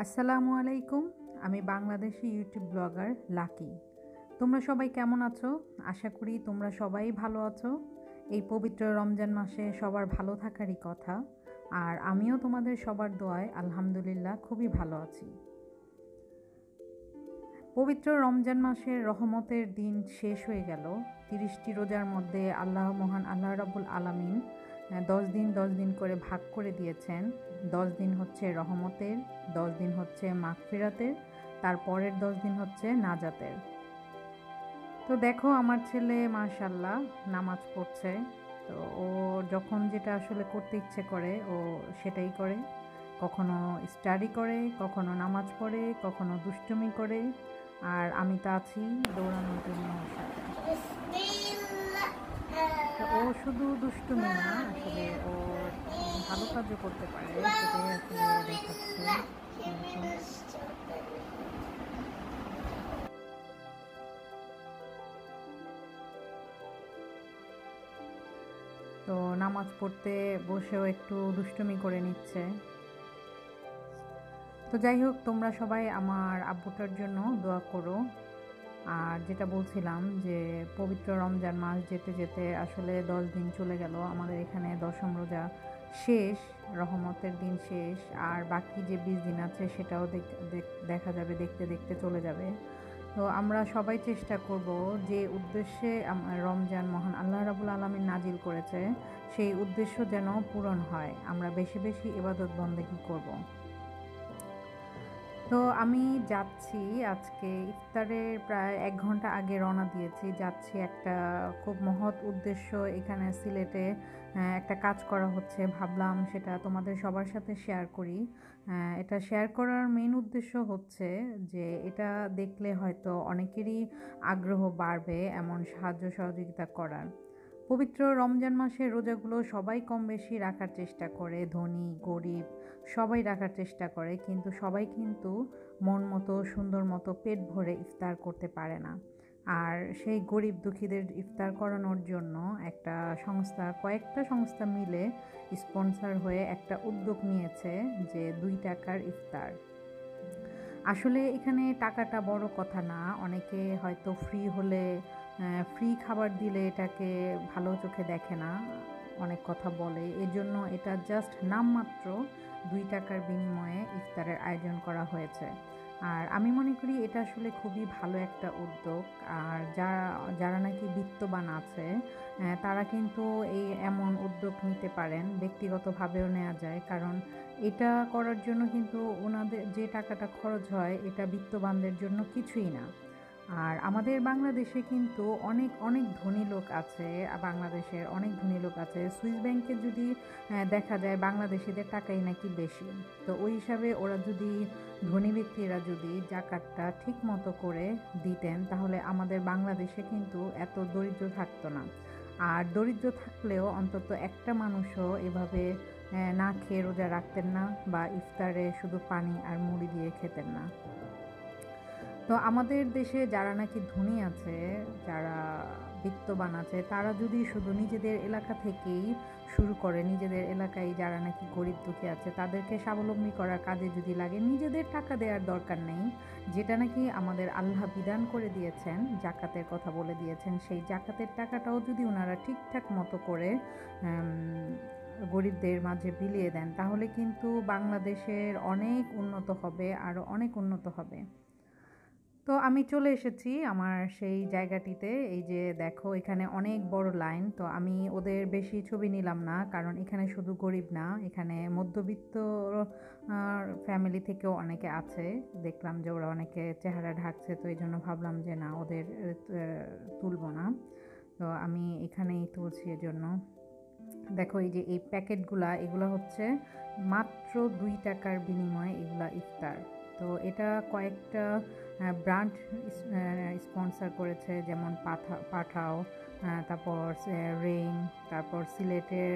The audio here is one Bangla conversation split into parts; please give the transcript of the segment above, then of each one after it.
আসসালামু আলাইকুম। আমি বাংলাদেশি ইউটিউব ব্লগার লাকি। তোমরা সবাই কেমন আছো? আশা করি তোমরা সবাই ভালো আছো। এই পবিত্র রমজান মাসে সবার ভালো থাকারই কথা। আর আমিও তোমাদের সবার দোয়ায় আলহামদুলিল্লাহ খুবই ভালো আছি। পবিত্র রমজান মাসের রহমতের দিন শেষ হয়ে গেল। 30টি রোজার মধ্যে মহান আল্লাহ রাব্বুল আলামিন 10 দিন 10 দিন করে ভাগ করে দিয়েছেন। 10 দিন হচ্ছে রহমতের, 10 দিন হচ্ছে মাগফিরাতের, তারপরের 10 দিন হচ্ছে নাজাতের। তো দেখো আমার ছেলে মাশাআল্লাহ নামাজ পড়ছে। তো ও যখন যেটা আসলে করতে ইচ্ছে করে ও সেটাই করে। কখনো স্টাডি করে, কখনো নামাজ পড়ে, কখনো দুষ্টুমি করে। আর আমি তো আছি দৌড়ানোর জন্য ওর সাথে। তো ও শুধু দুষ্টুমি না, আসলে ও ভালো কাজও করতে পারে, সেটাই আসলে দেখাচ্ছে। তো নামাজ পড়তে বসেও একটু দুষ্টুমি করে নিচ্ছে। তো যাই হোক, তোমরা সবাই আমার আব্বুটার জন্য দোয়া করো। আর যেটা বলছিলাম যে পবিত্র রমজান মাস যেতে যেতে আসলে 10 দিন চলে গেল। আমাদের এখানে দশম রোজা শেষ, রহমতের দিন শেষ, আর বাকি যে 20 দিন আছে সেটাও দেখা যাবে, দেখতে দেখতে চলে যাবে। তো আমরা সবাই চেষ্টা করব যে উদ্দেশ্যে রমজান মহান আল্লাহ রাব্বুল আলামিন নাজিল করেছে সেই উদ্দেশ্য যেন পূরণ হয়। আমরা বেশি বেশি ইবাদত বন্দেগী করব। তো আমি যাচ্ছি, আজকে ইফতারের প্রায় 1 ঘন্টা আগে রওনা দিয়েছি। যাচ্ছি একটা খুব মহৎ উদ্দেশ্য, এখানে সিলেটে একটা কাজ করা হচ্ছে। ভাবলাম সেটা তোমাদের সবার সাথে শেয়ার করি। এটা শেয়ার করার মেইন উদ্দেশ্য হচ্ছে যে এটা দেখলে হয়তো অনেকেরই আগ্রহ বাড়বে এমন সাহায্য সহযোগিতা করার। পবিত্র রমজান মাসের রোজাগুলো সবাই কম বেশি রাখার চেষ্টা করে, ধনী গরিব সবাই রাখার চেষ্টা করে, কিন্তু সবাই কিন্তু মন মতো সুন্দর মতো পেট ভরে ইফতার করতে পারে না। আর সেই গরিব দুঃখীদের ইফতার করানোর জন্য একটা সংস্থা, কয়েকটা সংস্থা মিলে স্পন্সর হয়ে একটা উদ্যোগ নিয়েছে যে 2 টাকার ইফতার। আসলে এখানে টাকাটা বড় কথা না। অনেকে হয়তো ফ্রি হলে, ফ্রি খাবার দিলে এটাকে ভালো চোখে দেখে না, অনেক কথা বলে। এজন্য এটা জাস্ট নামমাত্র 2 টাকার বিনিময়ে ইফতারের আয়োজন করা হয়েছে। আর আমি মনে করি এটা আসলে খুবই ভালো একটা উদ্যোগ। আর যারা যারা নাকি বিত্তবান আছে তারা কিন্তু এই এমন উদ্যোগ নিতে পারেন, ব্যক্তিগতভাবেও নেওয়া যায়। কারণ এটা করার জন্য কিন্তু ওনাদের যে টাকাটা খরচ হয় এটা বিত্তবানদের জন্য কিছুই না। আর আমাদের বাংলাদেশে কিন্তু অনেক অনেক ধনী লোক আছে, বাংলাদেশের অনেক ধনী লোক আছে। সুইস ব্যাংকে যদি দেখা যায় বাংলাদেশিদের টাকাই নাকি বেশি। তো ওই হিসাবে ওরা যদি, ধনী ব্যক্তিরা যদি জাকাতটা ঠিক মতো করে দিতেন তাহলে আমাদের বাংলাদেশে কিন্তু এত দরিদ্র থাকতো না। আর দরিদ্র থাকলেও অন্তত একটা মানুষও এভাবে না খেয়ে রোজা রাখতেন না, বা ইফতারে শুধু পানি আর মুড়ি দিয়ে খেতেন না। তো আমাদের দেশে যারা নাকি ধনী আছে, যারা বিত্তবান আছে, তারা যদি শুধু নিজেদের এলাকা থেকেই শুরু করে, নিজেদের এলাকায় যারা নাকি গরিব দুঃখী আছে তাদেরকে স্বাবলম্বী করার কাজে যদি লাগে, নিজেদের টাকা দেওয়ার দরকার নেই। যেটা নাকি আমাদের আল্লাহ বিধান করে দিয়েছেন, জাকাতের কথা বলে দিয়েছেন, সেই জাকাতের টাকাটাও যদি ওনারা ঠিকঠাক মতো করে গরিবদের মাঝে বিলিয়ে দেন তাহলে কিন্তু বাংলাদেশের অনেক উন্নত হবে, আরও অনেক উন্নত হবে। তো আমি চলে এসেছি আমার সেই জায়গাটিতে। এই যে দেখো এখানে অনেক বড় লাইন। তো আমি ওদের বেশি ছবি নিলাম না, কারণ এখানে শুধু গরিব না, এখানে মধ্যবিত্ত ফ্যামিলি থেকেও অনেকে আছে। দেখলাম যে ওরা অনেকে চেহারা ঢাকছে, তো এই জন্য ভাবলাম যে না, ওদের তুলব না। তো আমি এখানেই তুলছি। এজন্য দেখো এই যে এই প্যাকেটগুলা, এগুলো হচ্ছে মাত্র 2 টাকার বিনিময়ে এগুলা ইফতার। তো এটা কয়েকটা ব্র্যান্ড স্পন্সর করেছে, যেমন পাঠাও, তারপর রেইন, তারপর সিলেটের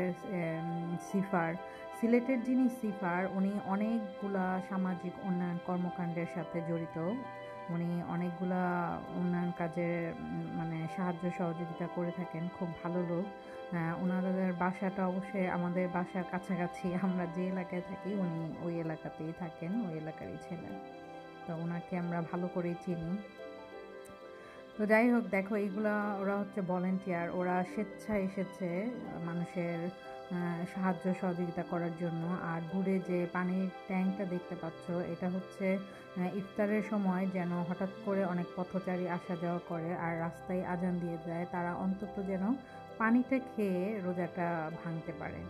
সিফার। সিলেটের যিনি সিফার উনি অনেকগুলা সামাজিক উন্নয়ন কর্মকাণ্ডের সাথে জড়িত। উনি অনেকগুলা উন্নয়ন কাজে মানে সাহায্য সহযোগিতা করে থাকেন, খুব ভালো লোক। ওনাদের বাসাটা অবশ্যই আমাদের বাসার কাছাকাছি, আমরা যে এলাকায় থাকি উনি ওই এলাকাতেই থাকেন, ওই এলাকারই ছেলে। তো ওনাকে আমরা ভালো করেই চিনি। তো যাই হোক, দেখো এইগুলা ওরা হচ্ছে ভলেন্টিয়ার, ওরা স্বেচ্ছায় এসেছে মানুষের সাহায্য সহযোগিতা করার জন্য। আর দূরে যে পানির ট্যাঙ্কটা দেখতে পাচ্ছ, এটা হচ্ছে ইফতারের সময় যেন হঠাৎ করে অনেক পথচারী আসা যাওয়া করে আর রাস্তায় আজান দিয়ে যায়, তারা অন্তত যেন পানিটা খেয়ে রোজাটা ভাঙতে পারে।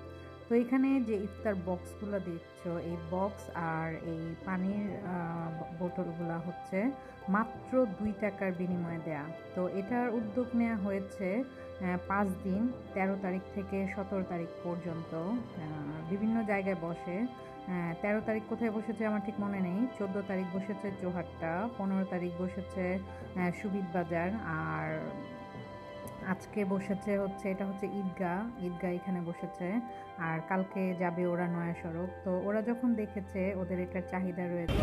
তো এখানে যে ইফতার বক্সগুলো দেখছো, এই বক্স আর এই পানির বোতলগুলো হচ্ছে মাত্র 2 টাকার বিনিময়ে দেয়া। তো এটার উদ্যোগ নেওয়া হয়েছে 5 দিন, 13 তারিখ থেকে 17 তারিখ পর্যন্ত। বিভিন্ন জায়গায় বসে। 13 তারিখ কোথায় বসেছে আমার ঠিক মনে নেই, 14 তারিখ বসেছে চৌহাট্টা, 15 তারিখ বসেছে সুবিদ বাজার, আর আজকে বসেছে হচ্ছে, এটা হচ্ছে ঈদগাহ, ঈদগাহ এখানে বসেছে। আর কালকে যাবে ওরা নয়া সড়ক। তো ওরা যখন দেখেছে ওদের এটার চাহিদা রয়েছে,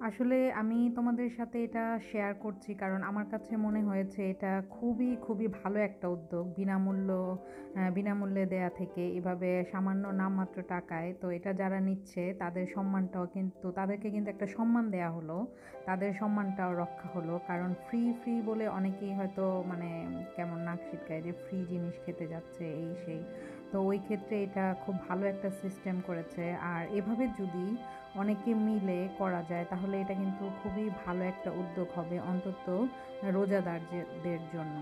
আসলে আমি তোমাদের সাথে এটা শেয়ার করছি কারণ আমার কাছে মনে হয়েছে এটা খুবই খুবই ভালো একটা উদ্যোগ, বিনামূল্যে দেয়া থেকে এভাবে সামান্য নামমাত্র টাকায়। তো এটা যারা নিচ্ছে তাদের সম্মানটাও কিন্তু, তাদেরকে কিন্তু একটা সম্মান দেয়া হলো, তাদের সম্মানটাও রক্ষা হলো। কারণ ফ্রি ফ্রি বলে অনেকেই হয়তো মানে কেমন নাক ছিটকায় যে ফ্রি জিনিস খেতে যাচ্ছে এই সেই। তো ওই ক্ষেত্রে এটা খুব ভালো একটা সিস্টেম করেছে। আর এভাবে যদি অনেকে মিলে করা যায় তাহলে এটা কিন্তু খুবই ভালো একটা উদ্যোগ হবে, অন্তত রোজাদারদের জন্য।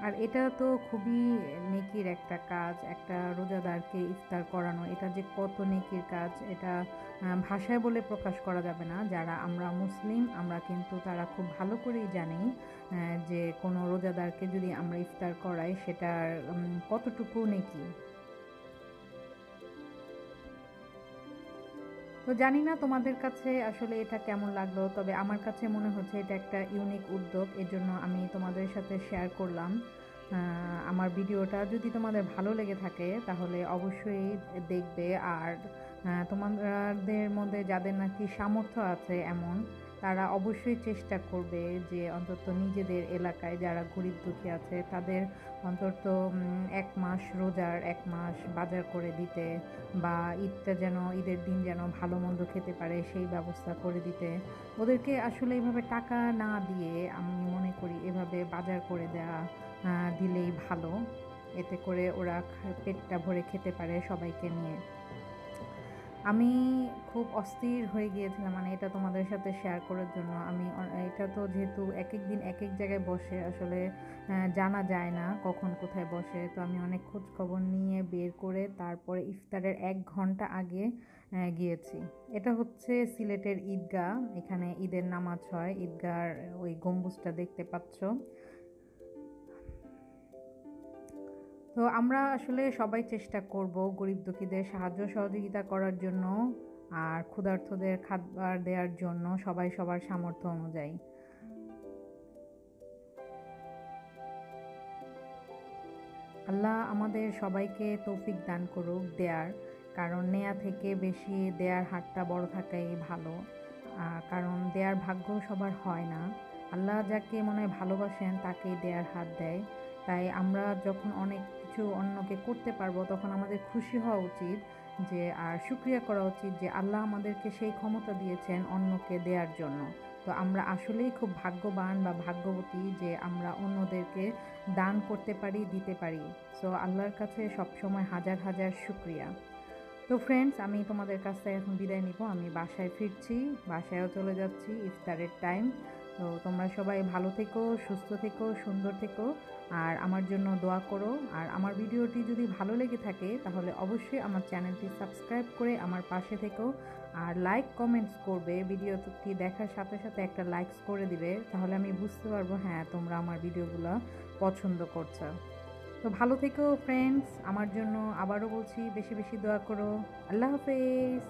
আর এটা তো খুবই নেকির একটা কাজ, একটা রোজাদারকে ইফতার করানো, এটা যে কত নেকির কাজ এটা ভাষায় বলে প্রকাশ করা যাবে না। যারা আমরা মুসলিম আমরা কিন্তু তারা খুব ভালো করেই জানি যে কোনো রোজাদারকে যদি আমরা ইফতার করাই সেটার কতটুকু নেকি। তো জানি না তোমাদের কাছে আসলে এটা কেমন লাগলো, তবে আমার কাছে মনে হচ্ছে এটা একটা ইউনিক উদ্যোগ, এজন্য আমি তোমাদের সাথে শেয়ার করলাম। আমার ভিডিওটা যদি তোমাদের ভালো লেগে থাকে তাহলে অবশ্যই দেখবে। আর তোমাদের মধ্যে যাদের নাকি সামর্থ্য আছে এমন, তারা অবশ্যই চেষ্টা করবে যে অন্তত নিজেদের এলাকায় যারা গরিব দুঃখী আছে তাদের অন্তত 1 মাস রোজার 1 মাস বাজার করে দিতে, বা ঈদটা যেন, ঈদের দিন যেন ভালো মন্দ খেতে পারে সেই ব্যবস্থা করে দিতে। ওদেরকে আসলে এইভাবে টাকা না দিয়ে আমি মনে করি এভাবে বাজার করে দেওয়া দিলেই ভালো, এতে করে ওরা পেটটা ভরে খেতে পারে সবাইকে নিয়ে। আমি খুব অস্থির হয়ে গিয়েছিলাম মানে এটা তোমাদের সাথে শেয়ার করার জন্য। আমি এটা তো যেহেতু এক এক দিন এক এক জায়গায় বসে, আসলে জানা যায় না কখন কোথায় বসে। তো আমি অনেক খোঁজ খবর নিয়ে বের করে তারপরে ইফতারের 1 ঘন্টা আগে গিয়েছি। এটা হচ্ছে সিলেটের ঈদগাহ, এখানে ঈদের নামাজ হয়, ঈদগাহর ওই গম্বুজটা দেখতে পাচ্ছ। তো আমরা আসলে সবাই চেষ্টা করব গরিব দুঃখীদের সাহায্য সহযোগিতা করার জন্য আর ক্ষুধার্তদের খাবার দেওয়ার জন্য, সবাই সবার সামর্থ্য অনুযায়ী। আল্লাহ আমাদের সবাইকে তৌফিক দান করুক দেয়ার, কারণ নেয়া থেকে বেশি দেয়ার হাতটা বড় থাকাই ভালো। কারণ দেয়ার ভাগ্য সবার হয় না, আল্লাহ যাকে মনে হয় ভালোবাসেন তাকেই দেয়ার হাত দেয়। তাই আমরা যখন অনেক কিছু অন্যকে করতে পারবো তখন আমাদের খুশি হওয়া উচিত, যে আর শুকরিয়া করা উচিত যে আল্লাহ আমাদেরকে সেই ক্ষমতা দিয়েছেন অন্যকে দেয়ার জন্য। তো আমরা আসলেই খুব ভাগ্যবান বা ভাগ্যবতী যে আমরা অন্যদেরকে দান করতে পারি, দিতে পারি। সো আল্লাহর কাছে সবসময় হাজার হাজার শুকরিয়া। তো ফ্রেন্ডস, আমি তোমাদের কাছ থেকে এখন বিদায় নিব, আমি বাসায় ফিরছি, বাসায়ও চলে যাচ্ছি, ইফতারের টাইম। তো তোমরা সবাই ভালো থেকো, সুস্থ থেকো, সুন্দর থেকো, আর আমার জন্য দোয়া করো। আর আমার ভিডিওটি যদি ভালো লেগে থাকে তাহলে অবশ্যই আমার চ্যানেলটি সাবস্ক্রাইব করে আমার পাশে থেকো। আর লাইক কমেন্টস করবে, ভিডিওটি দেখার সাথে সাথে একটা লাইকস করে দিবে, তাহলে আমি বুঝতে পারবো হ্যাঁ তোমরা আমার ভিডিওগুলো পছন্দ করছো। তো ভালো থেকো ফ্রেন্ডস, আমার জন্য আবারও বলছি বেশি বেশি দোয়া করো। আল্লাহ হাফেজ।